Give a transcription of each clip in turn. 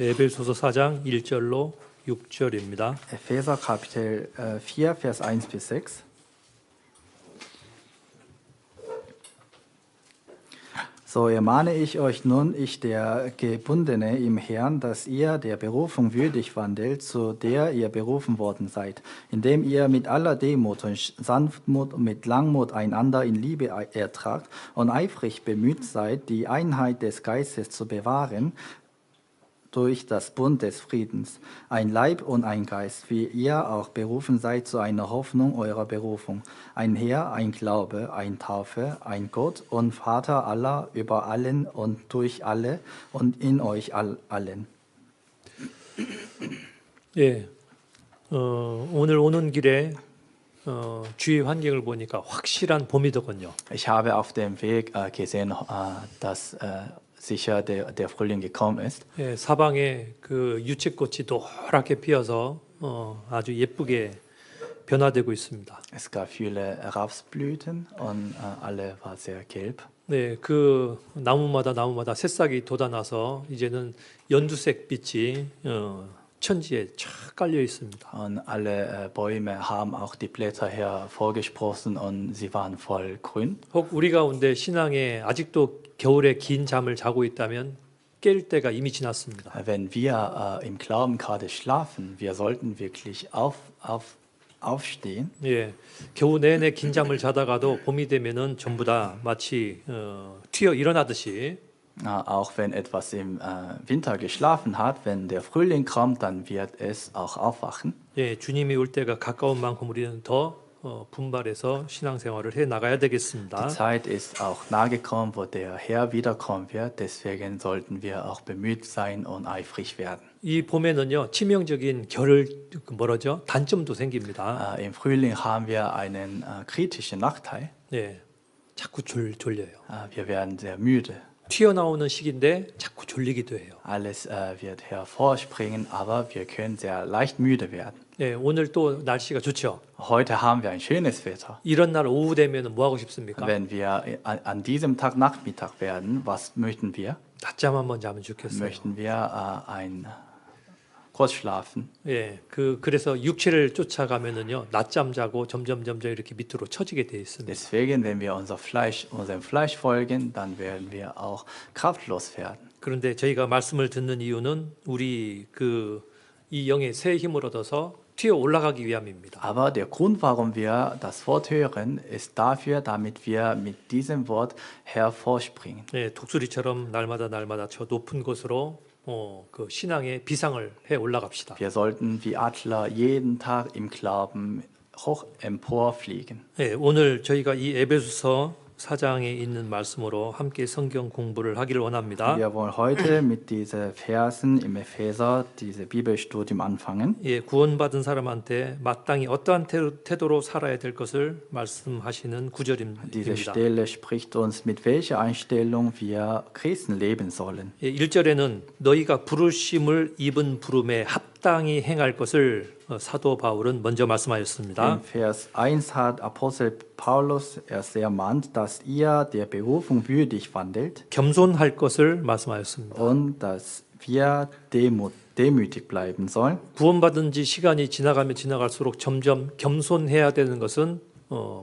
에베소서 4장 1절로 6절입니다. Epheser Kapitel 4, Vers 1 bis 6. So ermahne ich euch nun, ich der Gebundene im Herrn, dass ihr der Berufung würdig wandelt, zu der ihr berufen worden seid, indem ihr mit aller Demut und Sanftmut und mit Langmut einander in Liebe ertragt und eifrig bemüht seid, die Einheit des Geistes zu bewahren, durch das Bund des Friedens, ein Leib und ein Geist, wie ihr auch berufen seid zu einer Hoffnung eurer Berufung. Ein Herr, ein Glaube, ein Taufe, ein Gott und Vater aller, über allen und durch alle und in euch allen. 예, 오늘 오는 길에 주위 환경을 보니까 확실한 봄이더군요. Ich habe auf dem Weg gesehen, dass sicher der Frühling gekommen ist. 예, 사방에 그 유채꽃이 노랗게 피어서 아주 예쁘게 변화되고 있습니다. Es gab viele Rapsblüten und alle waren sehr gelb. 네, 그 나무마다 새싹이 돋아나서 이제는 연두색 빛이 천지에 쫙 깔려 있습니다. Und alle Bäume haben auch die Blätter hervorgesprossen und sie waren voll grün. 혹 우리 가운데 신앙에 아직도 겨울에 긴 잠을 자고 있다면 깰 때가 이미 지났습니다. Wenn wir im Glauben gerade schlafen, wir sollten wirklich aufstehen. 예, 겨우 내내 긴 잠을 자다가도 봄이 되면은 전부 다 마치 튀어 일어나듯이 Auch wenn etwas im Winter geschlafen hat, wenn der Frühling kommt, dann wird es auch aufwachen. 예, 주님이 올 때가 가까운 만큼 우리는 더 분발해서 신앙생활을 해 나가야 되겠습니다. Die Zeit ist auch nahe gekommen, wo der Herr wiederkommen wird. Deswegen sollten wir auch bemüht sein und eifrig werden. 이 봄에는요 치명적인 결을 뭐라죠? 단점도 생깁니다. Im Frühling haben wir einen kritischen Nachteil. 예, 자꾸 졸려요. Wir werden sehr müde. 튀어나오는 시기인데 자꾸 졸리기도 해요. Alles wird hervorspringen, aber wir können sehr leicht müde werden. 예, 오늘 또 날씨가 좋죠. Heute haben wir ein schönes Wetter. 이런 날 오후 되면 뭐 하고 싶습니까? Wenn wir an diesem Tag Nachmittag werden, was möchten wir? 낮잠 한번 자면 좋겠어요. Möchten wir kurz schlafen? 예, 그래서 육체를 쫓아가면은요 낮잠 자고 점점 이렇게 밑으로 처지게 돼 있습니다. Deswegen, wenn wir unserem Fleisch folgen, dann werden wir auch kraftlos werden. 그런데 저희가 말씀을 듣는 이유는 우리 이 영의 새 힘을 얻어서 튀어 올라가기 위함입니다. Aber der Grund, warum wir das Wort hören, ist dafür, damit wir mit diesem Wort hervorspringen. 예, 독수리처럼 날마다 저 높은 곳으로 그 신앙의 비상을 해 올라갑시다. Wir sollten wie Adler jeden Tag im Glauben hoch emporfliegen. 예, 오늘 저희가 이 에베소서 4장에 있는 말씀으로 함께 성경 공부를 하기를 원합니다. Wir wollen heute mit diesen Versen im Epheser diese Bibelstudium anfangen. 예, 구원받은 사람한테 마땅히 어떠한 태도로 살아야 될 것을 말씀하시는 구절입니다. Diese Stelle spricht uns, mit welcher Einstellung wir Christen leben sollen. 예, 1절에는 너희가 부르심을 입은 부름에 합당히 행할 것을 사도 바울은 먼저 말씀하였습니다. In Vers 1 hat Apostel Paulus ermahnt, dass ihr der Berufung würdig wandelt 겸손할 것을 말씀하였습니다. und dass wir demütig bleiben sollen. 구원받은 지 시간이 지나가면 지나갈수록 점점 겸손해야 되는 것은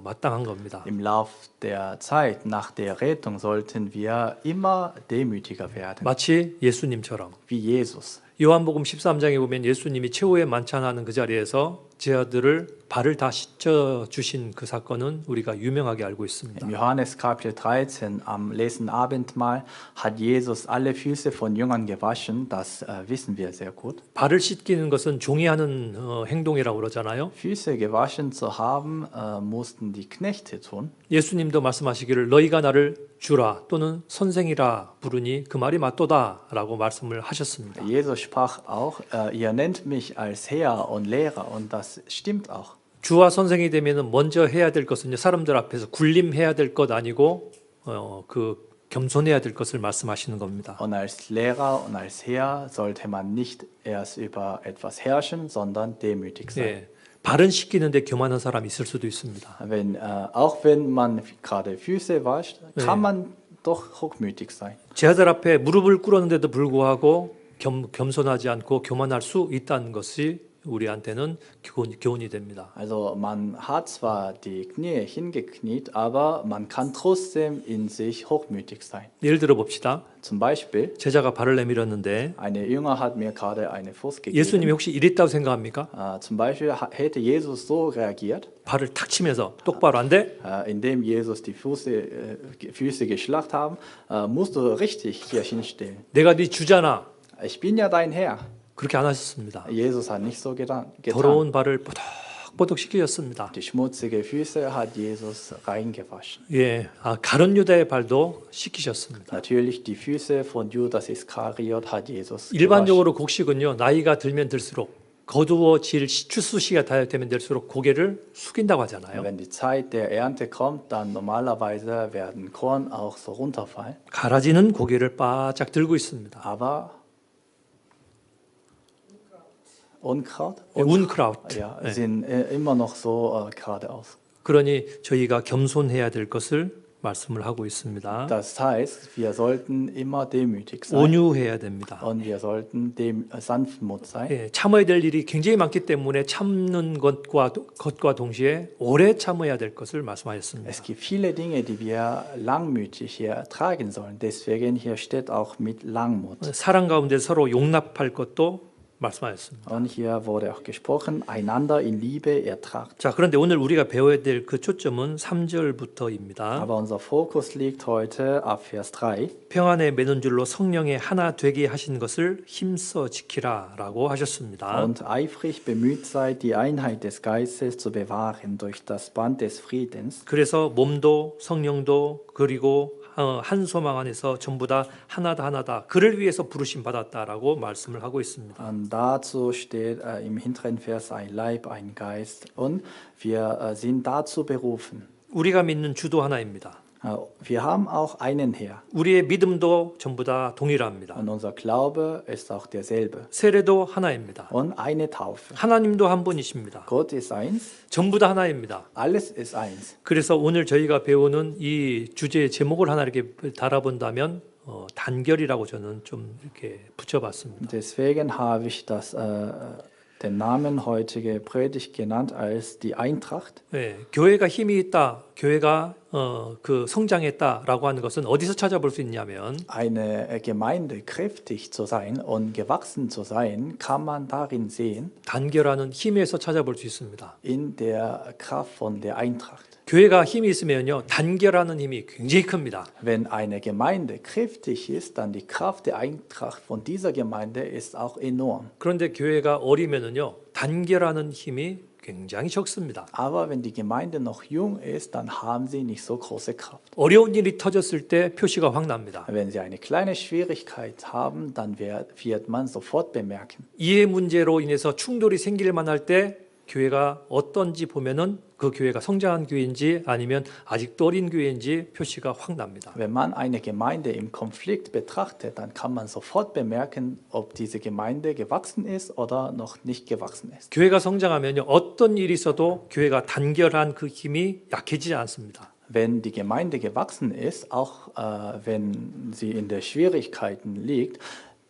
마땅한 겁니다. Im Lauf der Zeit nach der Rettung sollten wir immer demütiger werden, 마치 예수님처럼. wie Jesus. 요한복음 13장에 보면 예수님이 최후의 만찬하는 그 자리에서 제자들을 발을 다 씻겨 주신 그 사건은 우리가 유명하게 알고 있습니다. Im Johannes Kapitel 13 am letzten Abendmahl hat Jesus alle Füße von Jüngern gewaschen. Das wissen wir sehr gut. 발을 씻기는 것은 종이 하는 행동이라고 그러잖아요. Füße gewaschen zu haben, mussten die Knechte tun. 예수님도 말씀하시기를 너희가 나를 주라 또는 선생이라 부르니 그 말이 맞도다라고 말씀을 하셨습니다. Jesus sprach auch, ihr nennt mich als Herr und Lehrer, und das stimmt auch. 주와 선생이 되면은 먼저 해야 될 것은요 사람들 앞에서 군림해야 될 것 아니고 겸손해야 될 것을 말씀하시는 겁니다. Und als Lehrer und als Herr sollte man nicht erst über etwas herrschen, sondern demütig sein. 예, 발은 씻기는데 교만한 사람이 있을 수도 있습니다. Auch wenn man gerade Füße wascht, kann man doch hochmütig sein. 제자들 앞에 무릎을 꿇었는데도 불구하고 겸손하지 않고 교만할 수 있다는 것이 우리한테는 교훈이 됩니다. Also man hat zwar die Knie hingekniet, aber man kann trotzdem in sich hochmütig sein. 예를 들어 봅시다. Zum Beispiel, 제자가 발을 내밀었는데 eine Jünger hat mir gerade eine Fuß 예수님이 gegeben. 혹시 이랬다고 생각합니까? Zum Beispiel hätte Jesus so reagiert, 발을 탁 치면서 똑바로 안 돼? indem Jesus die Füße geschlagen haben, musst du richtig hier hinstellen. 내가 네 주잖아. Ich bin ja dein Herr. 그렇게 안 하셨습니다. Jesus hat nicht so getan. 더러운 발을 뽀득뽀득 씻기셨습니다. Die schmutzige Füße hat Jesus reingewaschen. 예, 가룟 유다의 발도 씻기셨습니다. Natürlich die Füße von Judas Iskariot hat Jesus gewaschen. 일반적으로 곡식은요, 나이가 들면 들수록 거두어질 추수시가 되면 될수록 고개를 숙인다고 하잖아요. Wenn die Zeit der Ernte kommt, dann normalerweise werden Korn auch so runterfallen. 갈아지는 고개를 바짝 들고 있습니다. Aber Unkraut? 운크라우트. Ja, sind immer noch so geradeaus. 그러니 저희가 겸손해야 될 것을 말씀을 하고 있습니다. Das heißt, wir sollten immer demütig sein 온유해야 됩니다. und wir sollten sanftmut sein. 예, 참아야 될 일이 굉장히 많기 때문에 참는 것과 동시에 오래 참아야 될 것을 말씀하셨습니다. Es gibt viele Dinge, die wir langmütig hier ertragen sollen. Deswegen hier steht auch mit Langmut. 사랑 가운데 서로 용납할 것도 말씀하셨습니다. Und hier wurde auch gesprochen, einander in Liebe ertragt. 자, 그런데 오늘 우리가 배워야 될 그 초점은 3절부터입니다. Aber unser Fokus liegt heute ab Vers 3. 평안에 매는 줄로 성령의 하나 되게 하신 것을 힘써 지키라라고 하셨습니다. Und eifrig bemüht seid, die Einheit des Geistes zu bewahren durch das Band des Friedens. 그래서 몸도 성령도 그리고 한 소망 안에서 전부 다 하나다 그를 위해서 부르심 받았다라고 말씀을 하고 있습니다. Und dazu steht im hinteren Vers ein Leib, ein Geist. Und wir sind dazu berufen. 우리가 믿는 주도 하나입니다. Wir haben auch einen Herr. 우리의 믿음도 전부 다 동일합니다. Und unser Glaube ist auch derselbe. 세례도 하나입니다. Und eine Taufe. 하나님도 한 분이십니다. Gott ist eins. 전부 다 하나입니다. Alles ist eins. 그래서 오늘 저희가 배우는 이 주제의 제목을 하나 이렇게 달아본다면 단결이라고 저는 좀 이렇게 붙여봤습니다. Deswegen habe ich den Namen heutige Predigt genannt als die Eintracht. 네, 교회가 힘이 있다, 교회가 그 성장했다라고 하는 것은 어디서 찾아볼 수 있냐면 Eine Gemeinde kräftig zu sein und gewachsen zu sein, kann man darin sehen, 단결하는 힘에서 찾아볼 수 있습니다. in der Kraft von der Eintracht. 교회가 힘이 있으면요, 단결하는 힘이 굉장히 큽니다. Wenn eine Gemeinde kräftig ist, dann die Kraft der Eintracht von dieser Gemeinde ist auch enorm. 그런데 교회가 어리면은요, 단결하는 힘이 굉장히 적습니다. Aber wenn die Gemeinde noch jung ist, dann haben sie nicht so große Kraft. 어려운 일이 터졌을 때 표시가 확 납니다. Wenn sie eine kleine Schwierigkeit haben, dann wird man sofort bemerken. 이해 문제로 인해서 충돌이 생길 만할 때 교회가 어떤지 보면은 그 교회가 성장한 교회인지 아니면 아직도 어린 교회인지 표시가 확 납니다. Wenn man eine Gemeinde im Konflikt betrachtet, dann kann man sofort bemerken, ob diese Gemeinde gewachsen ist oder noch nicht gewachsen ist. 교회가 성장하면요, 어떤 일이 있어도 교회가 단결한 그 힘이 약해지지 않습니다. Wenn die Gemeinde gewachsen ist, auch wenn sie in der Schwierigkeiten liegt,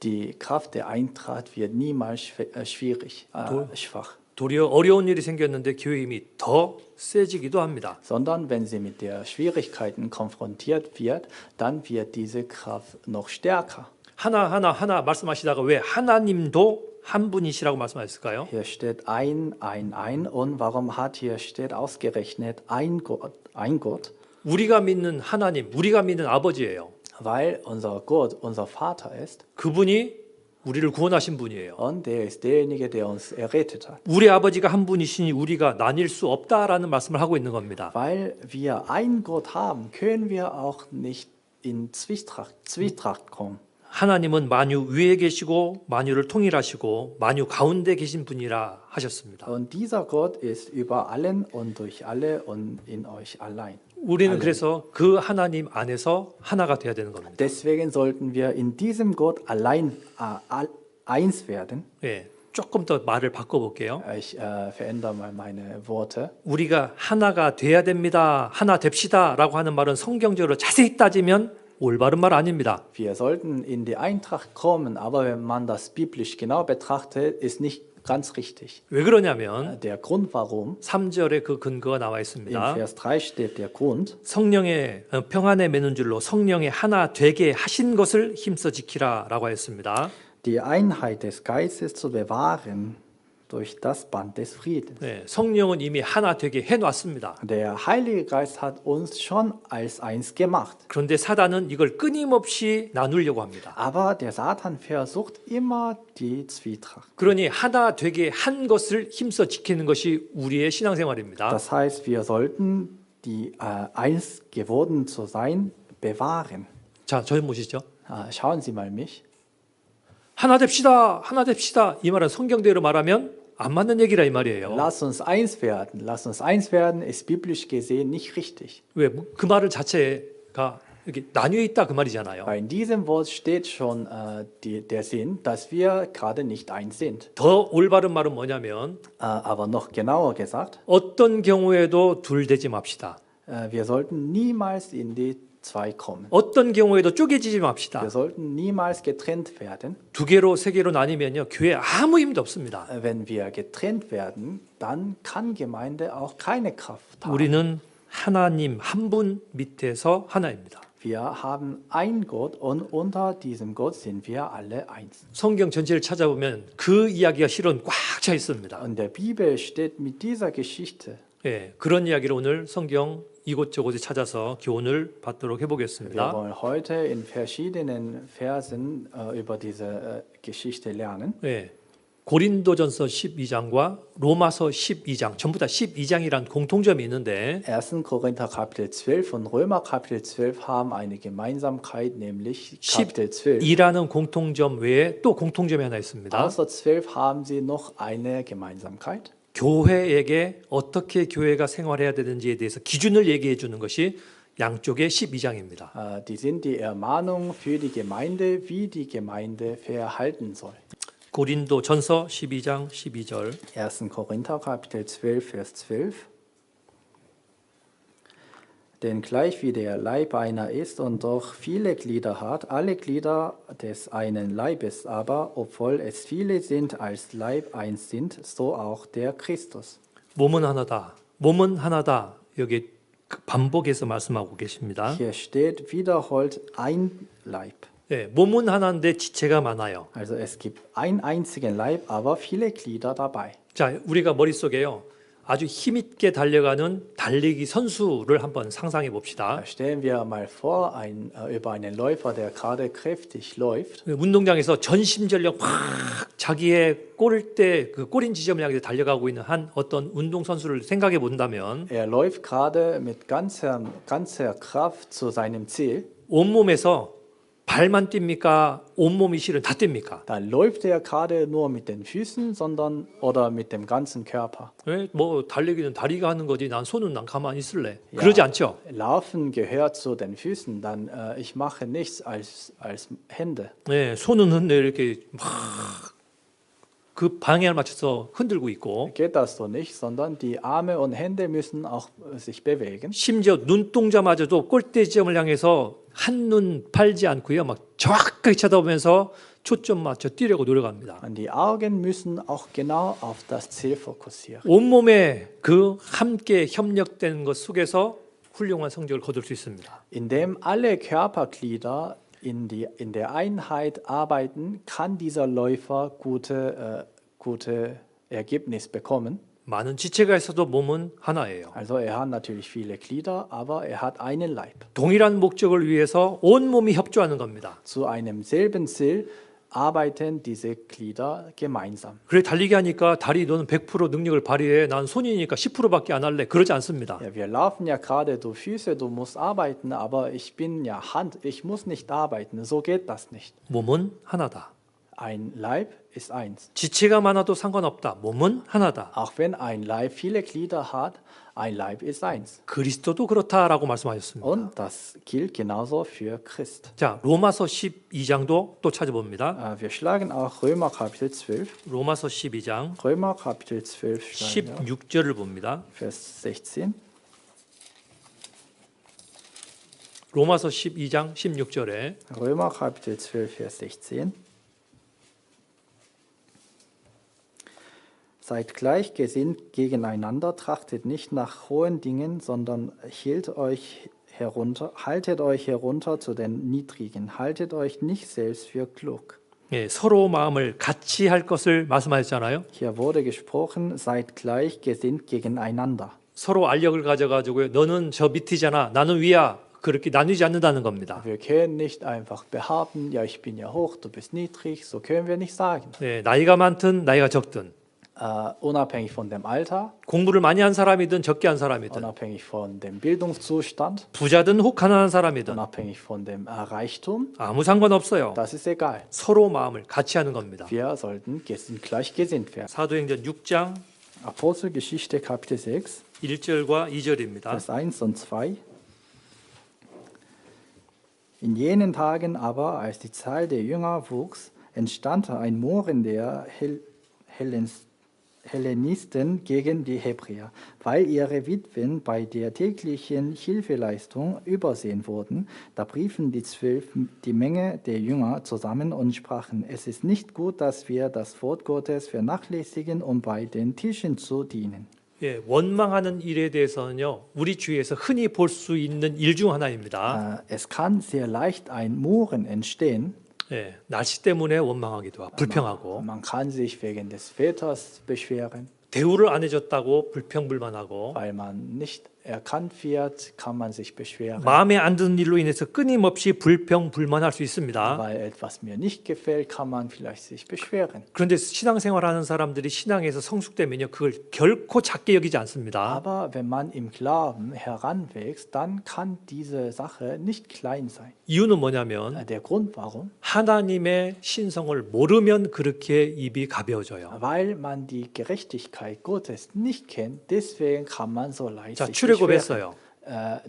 die Kraft der Eintracht wird niemals schwach. 도리어 어려운 일이 생겼는데 교회 힘이 더 세지기도 합니다. Sondern wenn sie mit der Schwierigkeiten konfrontiert wird, dann wird diese Kraft noch stärker. 하나 말씀하시다가 왜 하나님도 한 분이시라고 말씀하셨을까요? Hier steht ein. Und warum hat hier steht ausgerechnet ein Gott? 우리가 믿는 하나님, 우리가 믿는 아버지예요. Weil unser Gott unser Vater ist. 그분이 우리를 구원하신 분이에요. Und der ist derjenige, der uns errettet hat. 우리 아버지가 한 분이시니 우리가 나뉠 수 없다라는 말씀을 하고 있는 겁니다. Weil wir einen Gott haben, können wir auch nicht in Zwietracht kommen. 하나님은 만유 위에 계시고 만유를 통일하시고 만유 가운데 계신 분이라 하셨습니다. Und dieser Gott ist über allen und durch alle und in euch allein. 우리는 그래서 그 하나님 안에서 하나가 돼야 되는 겁니다. Deswegen sollten wir in diesem Gott allein eins werden. 예, 조금 더 말을 바꿔볼게요. Ich verändere mal meine Worte. 우리가 하나가 돼야 됩니다. 하나 됩시다라고 하는 말은 성경적으로 자세히 따지면 올바른 말 아닙니다. Wir sollten in die Eintracht kommen, aber wenn man das biblisch genau betrachtet, ist nicht ganz richtig. 왜 그러냐면 Der Grund warum, 3절에 그 근거가 나와 in 있습니다. Vers 3 steht der Grund, 성령의 평안에 매는 줄로 성령의 하나 되게 하신 것을 힘써 지키라라고 하였습니다. die Einheit des Geistes zu bewahren durch das Band des Friedens. 네, 성령은 이미 하나 되게 해놨습니다. Der Heilige Geist hat uns schon als eins gemacht. 그런데 사단은 이걸 끊임없이 나누려고 합니다. Aber der Satan versucht immer die Zwietracht. 그러니 하나 되게 한 것을 힘써 지키는 것이 우리의 신앙생활입니다. Das heißt, wir sollten die eins geworden zu sein bewahren. 자, 저 보시죠. Schauen Sie mal mich. 하나 됩시다. 하나 됩시다. 이 말은 성경대로 말하면 안 맞는 얘기라 이 말이에요. Lass uns eins werden. Lass uns eins werden ist biblisch gesehen nicht richtig. 왜? 그 말을 자체가 이렇게 나뉘어 있다 그 말이잖아요. Weil in diesem Wort steht schon der Sinn, dass wir gerade nicht eins sind. 더 올바른 말은 뭐냐면 Aber noch genauer gesagt, 어떤 경우에도 둘 되지 맙시다. wir sollten niemals in die zwei kommen. 어떤 경우에도 쪼개지지 맙시다. Wir sollten niemals getrennt werden. 두 개로 세 개로 나뉘면요 교회 아무 힘도 없습니다. Wenn wir getrennt werden, dann kann Gemeinde auch keine Kraft haben. 우리는 하나님 한 분 밑에서 하나입니다. Wir haben ein Gott und unter diesem Gott sind wir alle eins. 성경 전체를 찾아보면 그 이야기가 실은 꽉 차 있습니다. Und der Bibel steht mit dieser Geschichte. 예, 그런 이야기를 오늘 성경 이곳저곳에 찾아서 교훈을 받도록 Wir 해보겠습니다. wollen heute in verschiedenen Versen über diese Geschichte lernen. 예, 고린도전서 12장과 로마서 12장 전부 다 12장이란 공통점이 있는데 1. Korinther Kapitel 12 und Römer Kapitel 12 haben eine Gemeinsamkeit, nämlich Kapitel 12. 12라는 공통점 외에 또 공통점이 하나 있습니다. Außer 12 haben sie noch eine Gemeinsamkeit. 교회에게 어떻게 교회가 생활해야 되는지에 대해서 기준을 얘기해 주는 것이 양쪽의 12장입니다. Die sind die Ermahnung für die Gemeinde, wie die Gemeinde verhalten soll. 고린도전서 12장 12절 1. Korinther Kapitel 12, Vers 12. Denn gleich wie der Leib einer ist und doch viele Glieder hat, alle Glieder des einen Leibes aber, obwohl es viele sind, als Leib eins sind, so auch der Christus. 몸은 하나다. 몸은 하나다. 여기 반복해서 말씀하고 계십니다. Hier steht wiederholt ein Leib. 예, 몸은 하나인데 지체가 많아요. Also es gibt einen einzigen Leib, aber viele Glieder dabei. 자, 우리가 머릿속에요. 아주 힘있게 달려가는 달리기 선수를 한번 상상해 봅시다. Stellen wir mal vor, über einen Läufer, der gerade kräftig läuft. 운동장에서 전심전력 확 자기의 골대 그 골인 지점을 향해 달려가고 있는 한 어떤 운동 선수를 생각해 본다면 Er läuft gerade mit ganzer Kraft zu seinem Ziel. 온몸에서 발만 뜁니까? 온몸이 실은 다 뜁니까? Dann läuft er gerade nur mit den Füßen, oder mit dem ganzen Körper. 왜? 뭐 달리기는 다리가 하는 거지. 난 손은 가만히 있을래. 그러지 않죠? Laufen gehört zu den Füßen, dann ich mache nichts als Hände. 네, 손은 이렇게 막 그 방향을 맞춰서 흔들고 있고 Geht das so nicht, sondern die Arme und Hände müssen auch sich bewegen. 심지어 눈동자마저도 골대 지점을 향해서 한눈 팔지 않고요. 막 정확하게 쳐다보면서 초점 맞춰 뛰려고 노력합니다. Und die Augen müssen auch genau auf das Ziel fokussieren. 온몸에 그 함께 협력된 것 속에서 훌륭한 성적을 거둘 수 있습니다. Indem alle Körperglieder in der Einheit arbeiten, kann dieser Läufer gute Ergebnisse bekommen. 많은 지체가 있어도 몸은 하나예요. Also er hat natürlich viele Glieder, aber er hat einen Leib. 동일한 목적을 위해서 온 몸이 협조하는 겁니다. Zu einem selben Ziel arbeiten diese Glieder gemeinsam. 그래 달리기 하니까 다리 너는 100% 능력을 발휘해. 난 손이니까 10%밖에 안 할래. 그러지 않습니다. Ja, wir laufen ja gerade, du Füße, du musst arbeiten, aber ich bin ja Hand, ich muss nicht arbeiten. So geht das nicht. 몸은 하나다. Ein Leib ist eins. 지체가 많아도 상관없다. 몸은 하나다. Auch wenn ein Leib viele Glieder hat, ein Leib ist eins. 그리스도도 그렇다라고 말씀하셨습니다. Und das gilt genauso für Christ. 자, 로마서 12장도 또 찾아봅니다. Wir schlagen auch Römer Kapitel 12. 로마서 12장 Römer Kapitel 12, schlagen wir, 16절을 봅니다. Vers 16. 로마서 12장 16절에 Römer Kapitel 12, Vers 16. Seid gleichgesinnt gegeneinander, trachtet nicht nach hohen Dingen, sondern haltet euch herunter zu den Niedrigen, haltet euch nicht selbst für klug. 예, 서로 마음을 같이 할 것을 말씀하셨잖아요. Hier wurde gesprochen, seid gleichgesinnt gegeneinander. 서로 알력을 가져가지고 너는 저 밑이잖아, 나는 위야. 그렇게 나누지 않는다는 겁니다. Wir können nicht einfach behaupten, ja, ich bin ja hoch, du bist niedrig, so können wir nicht sagen. 예, 나이가 많든 나이가 적든 Unabhängig von dem Alter, 공부를 많이 한 사람이든 적게 한 사람이든 unabhängig von dem Bildungszustand, 부자든 혹 가난한 사람이든 unabhängig von dem Reichtum, 아무 상관없어요. das ist egal. 서로 마음을 같이 ha는 겁니다. Wir sollten gleichgesinnt werden. 사도행전 6장 Apostelgeschichte Kapitel 6, 1절과 2절입니다. Vers 1 und 2. In jenen Tagen aber, als die Zahl der Jünger wuchs, entstand ein Murren der Hellenisten gegen die Hebräer, weil ihre Witwen bei der täglichen Hilfeleistung übersehen wurden. Da riefen die 12 die Menge der Jünger zusammen und sprachen: Es ist nicht gut, dass wir das Wort Gottes vernachlässigen, um bei den Tischen zu dienen. 예, 원망하는 일에 대해서는요, 우리 주위에서 흔히 볼 수 있는 일 중 하나입니다. Es kann sehr leicht ein Murren entstehen. 예, 날씨 때문에 원망하기도 하고 불평하고 Man kann sich wegen des Wetters beschweren, 대우를 안 해줬다고 불평불만하고 weil man nicht erkannt wird, kann man sich beschweren. 마음에 안 드는 일로 인해서 끊임없이 불평불만할 수 있습니다. Weil etwas mir nicht gefällt, kann man vielleicht sich beschweren. 그런데 신앙생활하는 사람들이 신앙에서 성숙되면요, 그걸 결코 작게 여기지 않습니다. Aber wenn man im Glauben heranwächst, dann kann diese Sache nicht klein sein. 이유는 뭐냐면 Der Grund warum? 하나님의 신성을 모르면 그렇게 입이 가벼워져요. Weil man die Gerechtigkeit Gottes nicht kennt, deswegen kann man so leicht 자, sich 출애굽했어요. beschweren.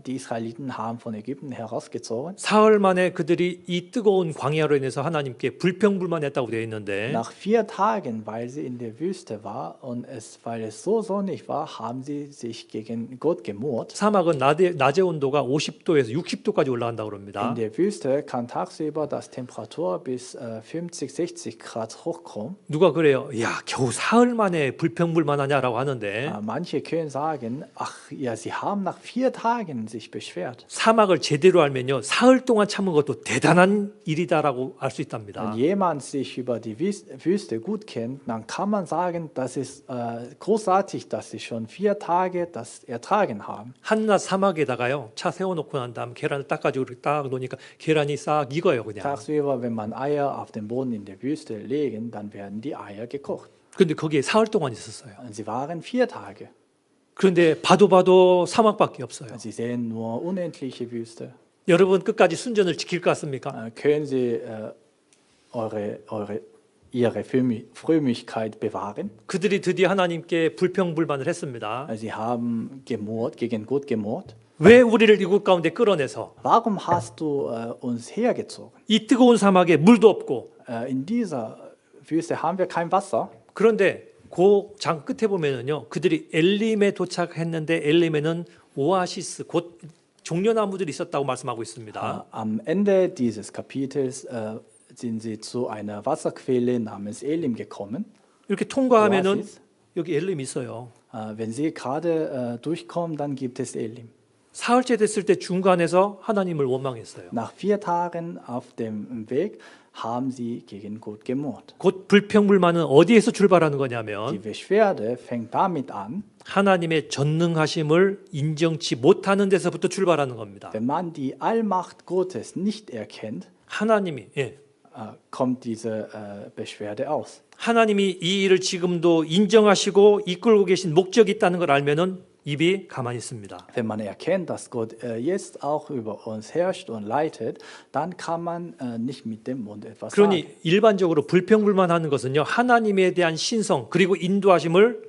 Die Israeliten haben von Ägypten herausgezogen. 사흘 만에 그들이 이 뜨거운 광야로 인해서 하나님께 불평불만했다고 되어 있는데 Nach 4 Tagen, weil sie in der Wüste war und weil es so sonnig war, haben sie sich gegen Gott gemurrt. 사막은 낮의 온도가 50도에서 60도까지 올라간다고 그럽니다. In der Wüste kann tagsüber das Temperatur bis 50, 60 Grad hochkommen. 누가 그래요? 야, 겨우 사흘 만에 불평불만하냐라고 하는데 Manche können sagen, ach ja, sie haben nach 4 Tagen sich beschwert. 사막을 제대로 알면요, 사흘 동안 참은 것도 대단한 일이다라고 알 수 있답니다. Wenn jemand sich über die Wüste gut kennt, dann kann man sagen, das ist großartig, dass sie schon 4 Tage das ertragen haben. 한낮 사막에다가요, 차 세워놓고 난 다음 계란을 닦아주고 이렇게 딱 놓으니까 계란이 싹 익어요, 그냥. Tagsüber, wenn man Eier auf den Boden in der Wüste legen, dann werden die Eier gekocht. 근데 거기에 사흘 동안 있었어요. Und sie waren 4 Tage. 그런데 봐도 사막밖에 없어요. Sie sehen nur unendliche Wüste. 여러분 끝까지 순전을 지킬 것 같습니까? Können Sie Ihre Frömmigkeit bewahren? 그들이 드디어 하나님께 불평불만을 했습니다. Sie haben gemurrt, gegen Gott gemurrt. 왜 우리를 이곳 가운데 끌어내서 Warum hast du uns hergezogen? 이 뜨거운 사막에 물도 없고 In dieser Wüste haben wir kein Wasser. 그런데 그 장 끝에 보면은요, 그들이 엘림에 도착했는데 엘림에는 오아시스 곧 종려나무들이 있었다고 말씀하고 있습니다. Am Ende dieses Kapitels sind sie zu einer Wasserquelle namens Elim gekommen. 이렇게 통과하면은 오아시스? 여기 엘림이 있어요. Wenn sie gerade durchkommen, dann gibt es Elim. 사흘째 됐을 때 중간에서 하나님을 원망했어요. Nach 4 Tagen auf dem Weg haben sie gegen Gott gemurrt. 곧 불평불만은 어디에서 출발하는 Die 거냐면 Beschwerde fängt damit an, 하나님의 전능하심을 인정치 못하는 데서부터 출발하는 겁니다. wenn man die Allmacht Gottes nicht erkennt, 하나님이 kommt diese Beschwerde aus. 하나님이 이 일을 지금도 인정하시고 이끌고 계신 목적이 있다는 걸 알면은 입이 가만히 있습니다. Wenn man erkennt, dass Gott jetzt auch über uns herrscht und leitet, dann kann man nicht mit dem Mund etwas sagen. 그러니 일반적으로 불평불만하는 것은요, 하나님에 대한 신성 그리고 인도하심을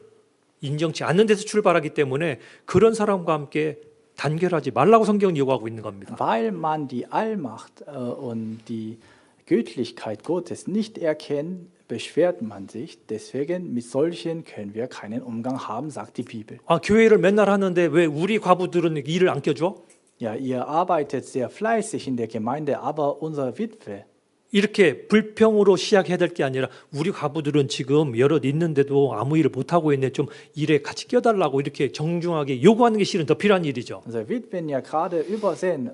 인정치 않는 데서 출발하기 때문에 그런 사람과 함께 단결하지 말라고 성경은 요구하고 있는 겁니다. Weil man die Allmacht und die Göttlichkeit Gottes nicht erkennt, beschwert man sich. Deswegen mit solchen können wir keinen Umgang haben, sagt die Bibel. 아, 교회를 맨날 하는데 왜 우리 과부들은 일을 안 껴줘? Ja, ihr arbeitet sehr fleißig in der Gemeinde, aber unsere Witwe, 이렇게 불평으로 시작해야 될 게 아니라 우리 과부들은 지금 여럿 있는데도 아무 일을 못 하고 있네. 좀 일에 같이 껴달라고 이렇게 정중하게 요구하는 게 실은 더 필요한 일이죠. unsere Witwen ja gerade übersehen,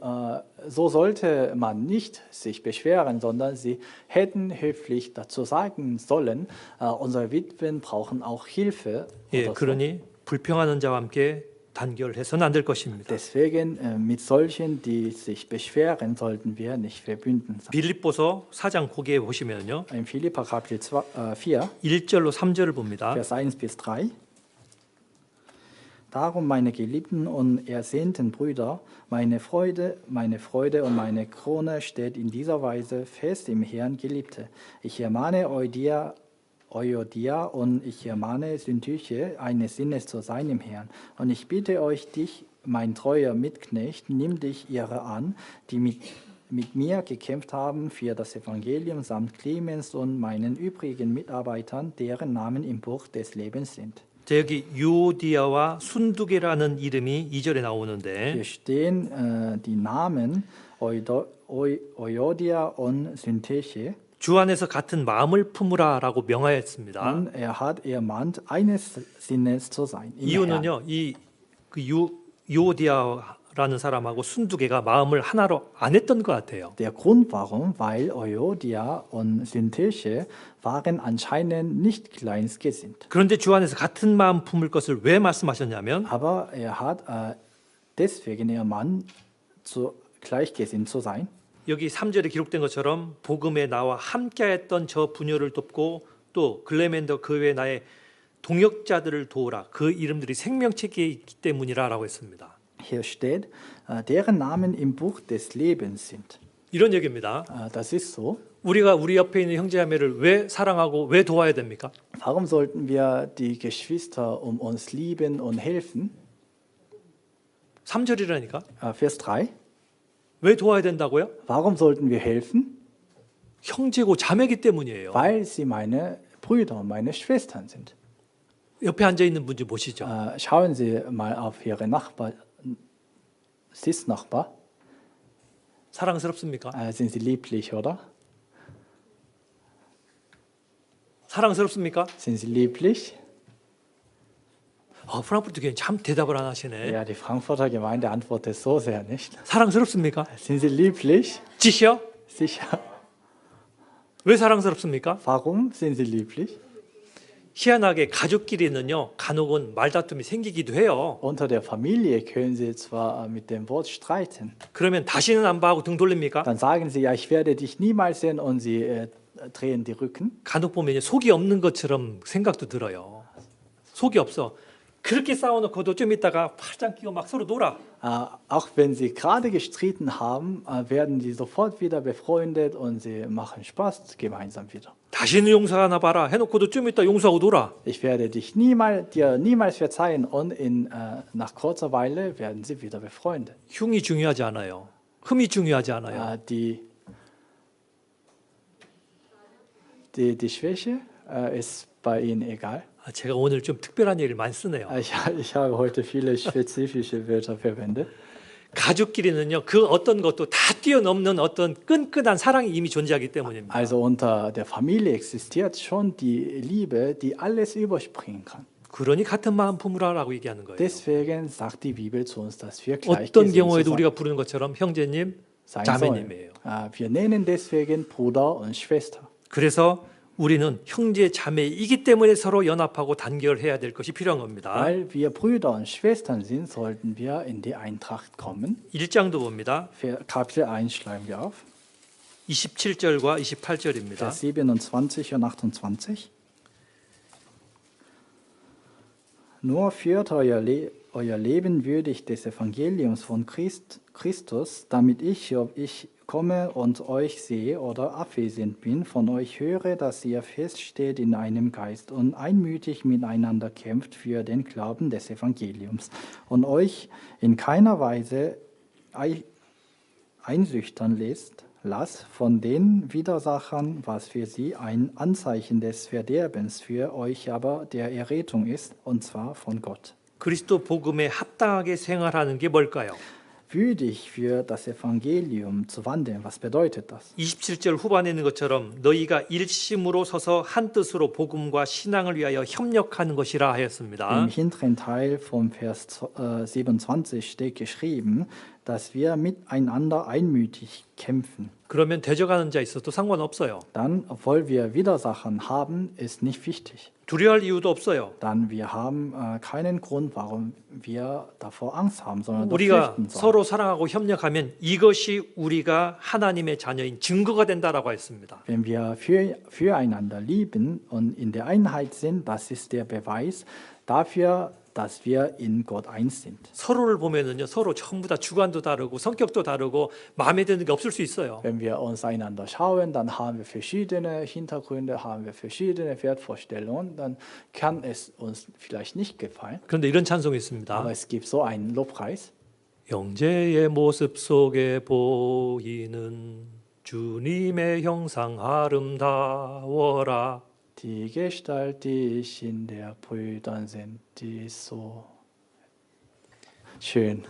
so sollte man nicht sich beschweren, sondern sie hätten höflich dazu sagen sollen, unsere Witwen brauchen auch Hilfe. 예, oder so. 그러니 불평하는 자와 함께 단결해서는 안 될 것입니다. Deswegen mit solchen, die sich beschweren, sollten wir nicht verbünden sein. 빌립보서 4장 거기에 보시면요. In Philipper Kapitel 4, 1절로 3절을 봅니다. Vers 1 bis 3. Darum, meine geliebten und ersehnten Brüder, meine Freude und meine Krone steht in dieser Weise fest im Herrn, Geliebte. Ich ermahne Euodia und ich ermahne Syntyche, eines Sinnes zu sein im Herrn. Und ich bitte euch, dich, mein treuer Mitknecht, nimm dich ihrer an, die mit mir gekämpft haben für das Evangelium, samt Clemens und meinen übrigen Mitarbeitern, deren Namen im Buch des Lebens sind. 자, 여기 유오디아와 순두개라는 이름이 2절에 나오는데 Hier stehen die Namen Euodia und Syntyche. 주 안에서 같은 마음을 품으라라고 명하였습니다. Und hat ermahnt, eines Sinnes zu sein. im Herrn. 이유는요, 유오디아라는 사람하고 순두개가 마음을 하나로 안 했던 것 같아요. Der Grund warum, weil Euodia und Syntyche waren anscheinend nicht gleichgesinnt. 그런데 주 안에서 같은 마음 품을 것을 왜 말씀하셨냐면 Aber hat deswegen ermahnt, gleichgesinnt zu sein. 여기 3절에 기록된 것처럼 복음에 나와 함께했던 저 부녀를 돕고 또 글레멘더 그 외 나의 동역자들을 도우라. 그 이름들이 생명책에 있기 때문이라라고 했습니다. Hier steht, deren Namen im Buch des Lebens sind. 이런 얘기입니다. Das ist so. 우리가 우리 옆에 있는 형제자매를 왜 사랑하고 왜 도와야 됩니까? Warum sollten wir die Geschwister um uns lieben und helfen? 3절이라니까. Vers 3. 왜 도와야 된다고요? Warum sollten wir helfen? 형제고 자매기 때문이에요. Weil sie meine Brüder und meine Schwestern sind. 옆에 앉아 있는 분 좀 보시죠. Schauen Sie mal auf Ihre Sitznachbar. 사랑스럽습니까? Sind sie lieblich, oder? 사랑스럽습니까? Sind sie lieblich? 프랑크푸르트 교회 참 대답을 안 하시네. Ja, die Frankfurter Gemeinde antwortet so sehr nicht. 사랑스럽습니까? Sind sie lieblich? 지시요? Sicher. 왜 사랑스럽습니까? Warum sind sie lieblich? 희한하게 가족끼리는요 간혹은 말다툼이 생기기도 해요. Unter der Familie können sie zwar mit dem Wort streiten. 그러면 다시는 안 봐하고 등 돌립니까? Dann sagen sie, ja, ich werde dich niemals sehen und sie drehen die Rücken. 간혹 보면 속이 없는 것처럼 생각도 들어요. 속이 없어. 그렇게 싸워놓고도 좀 있다가 팔짱 끼고 막 서로 놀아. Auch wenn sie gerade gestritten haben, werden die sofort wieder befreundet und sie machen Spaß gemeinsam wieder. 다시는 용서하나 봐라 해놓고도 좀 있다 용서하고 놀아. Ich werde dir niemals verzeihen und nach kurzer Weile werden sie wieder befreundet. 흉이 중요하지 않아요. 흠이 중요하지 않아요. Die Schwäche ist bei ihnen egal. 제가 오늘 좀 특별한 얘기를 많이 쓰네요. Ich habe heute viele spezifische Wörter verwendet. 가족끼리는요 그 어떤 것도 다 뛰어넘는 어떤 끈끈한 사랑이 이미 존재하기 때문입니다. Also unter der Familie existiert schon die Liebe, die alles überspringen kann. 그러니 같은 마음 품으라라고 얘기하는 거예요. Deswegen sagt die Bibel zu uns, dass wir 어떤 gleichgesinnt 경우에도 sein 우리가 부르는 것처럼 형제님, sollen. 자매님이에요. Wir nennen deswegen Bruder und Schwester. 그래서 우리는 형제 자매이기 때문에 서로 연합하고 단결해야 될 것이 필요한 겁니다. Weil wir Brüder und Schwestern sind, sollten wir in die Eintracht kommen. 1장도 봅니다. Kapitel 1 schlagen wir auf. 27절과 28절입니다. Vers 27 und 28. Nur führt euer Leben würdig des Evangeliums von Christus, damit ich, ob ich komme und euch sehe oder abwesend bin, von euch höre, dass ihr feststeht in einem Geist und einmütig miteinander kämpft für den Glauben des Evangeliums und euch in keiner Weise einsüchtern lasst von den Widersachern, was für sie ein Anzeichen des Verderbens, für euch aber der Errettung ist, und zwar von Gott. 그리스도 복음에 합당하게 생활하는 게 뭘까요? würdig für das Evangelium zu wandeln. Was bedeutet das? 27절 후반에 있는 것처럼 너희가 일심으로 서서 한 뜻으로 복음과 신앙을 위하여 협력하는 것이라 하였습니다. Im hinteren Teil vom Vers 27 steht geschrieben, dass wir miteinander einmütig kämpfen. 그러면 대적하는 자 있어도 상관없어요. Dann, obwohl wir Widersachen haben, ist nicht wichtig. 두려워할 이유도 없어요. Dann wir haben keinen Grund, warum wir davor Angst haben, sondern doch 우리가 fürchten sollen. 서로 사랑하고 협력하면 이것이 우리가 하나님의 자녀인 증거가 된다라고 했습니다. Wenn wir füreinander lieben und in der Einheit sind, das ist der Beweis dafür, dass wir in Gott eins sind. 서로를 보면은요, 서로 전부 다 주관도 다르고 성격도 다르고 마음에 드는 게 없을 수 있어요. Wenn wir uns einander schauen, dann haben wir verschiedene Hintergründe, haben wir verschiedene Wertvorstellungen, dann kann es uns vielleicht nicht gefallen. 그런데 이런 찬송이 있습니다. Aber es gibt so einen Lobpreis. 형제의 모습 속에 보이는 주님의 형상 아름다워라. Die Gestalt, die ich in der Brüdern sind, die ist so schön.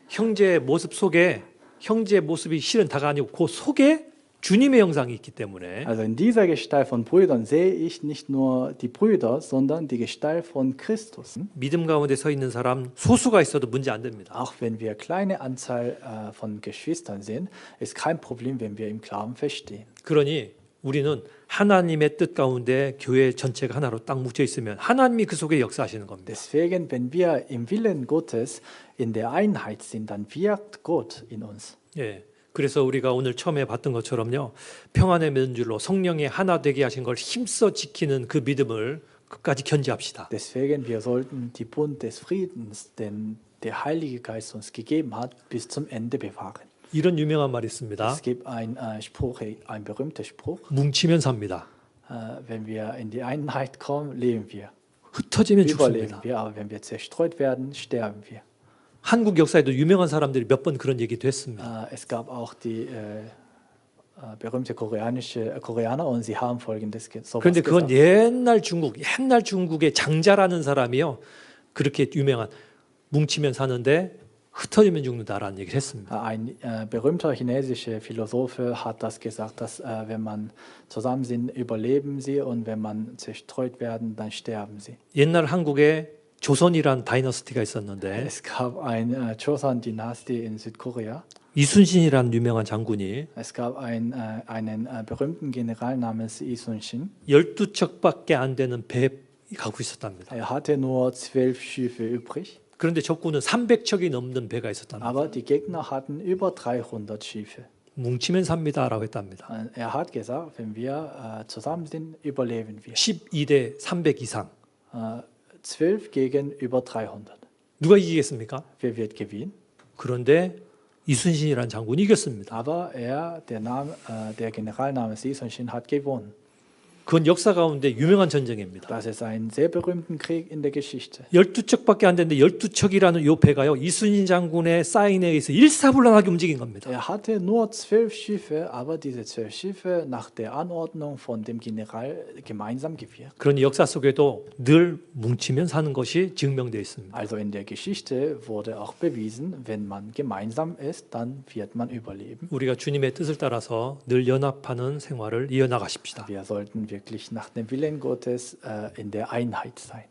형제의 모습 속에 형제의 모습이 실은 다가 아니고 그 속에 주님의 형상이 있기 때문에 Also in dieser Gestalt von Brüdern sehe ich nicht nur die Brüder, sondern die Gestalt von Christus. 믿음 가운데 서 있는 사람 소수가 있어도 문제 안 됩니다. Auch wenn wir kleine Anzahl von Geschwistern sind, ist kein Problem, wenn wir im Glauben verstehen. 그러니 우리는 하나님의 뜻 가운데 교회 전체가 하나로 딱 뭉쳐 있으면 하나님이 그 속에 역사하시는 겁니다. Deswegen, wenn wir im Willen Gottes in der Einheit sind, dann wirkt Gott in uns. 예. 그래서 우리가 오늘 처음에 봤던 것처럼요. 평안의 맨줄로 성령이 하나 되게 하신 걸 힘써 지키는 그 믿음을 끝까지 견지합시다. Deswegen, wir sollten die Bund des Friedens, den der Heilige Geist uns gegeben hat, bis zum Ende bewahren. 이런 유명한 말이 있습니다. Es gibt ein berühmter Spruch. 뭉치면 삽니다. Wenn wir in die Einheit kommen, leben wir. 흩어지면 Überleben 죽습니다. wir, aber wenn wir zerstreut werden, sterben wir. 한국 역사에도 유명한 사람들이 몇 번 그런 얘기도 했습니다. Es gab auch die berühmte Koreaner und sie haben Folgendes 그런데 그건 gesagt. 옛날 중국의 장자라는 사람이요. 그렇게 유명한 뭉치면 사는데 흩어지면 죽는다라는 얘기를 했습니다. Ein berühmter chinesischer Philosophe hat das gesagt, dass wenn man zusammen sind, überleben sie und wenn man zerstreut werden, dann sterben sie. 옛날 한국에 조선이란 다이너스티가 있었는데 Es gab eine Joseon-Dynastie in Südkorea. 이순신이라는 유명한 장군이 Es gab einen berühmten General namens Lee Sun-shin. 12척밖에 안 되는 배 가고 있었답니다. Er hatte nur 12 Schiffe übrig, 그런데 적군은 300척이 넘는 배가 있었답니다. aber die Gegner hatten über 300 Schiffe. 뭉치면 삽니다라고 했답니다. Er hat gesagt, wenn wir zusammen sind, überleben wir. 12대 300 이상. 12 gegen über 300. 누가 이기겠습니까? Wer wird gewinnen? 그런데 이순신이라는 장군이 이겼습니다. Aber der General namens Lee Sun-shin hat gewonnen. 그건 역사 가운데 유명한 전쟁입니다. Das ist ein sehr berühmter Krieg in der Geschichte. 12척밖에 안 되는데 12척이라는 요 배가요. 이순신 장군의 사인에 의해서 일사불란하게 움직인 겁니다. Er hatte nur 12 Schiffe, aber diese 12 Schiffe nach der Anordnung von dem General gemeinsam gewirkt. 그런 역사 속에도 늘 뭉치면 사는 것이 증명되어 있습니다. Also in der Geschichte wurde auch bewiesen, wenn man gemeinsam ist, dann wird man überleben. 우리가 주님의 뜻을 따라서 늘 연합하는 생활을 이어나가십시다. Wir sollten wirklich nach dem Willen Gottes in der Einheit sein.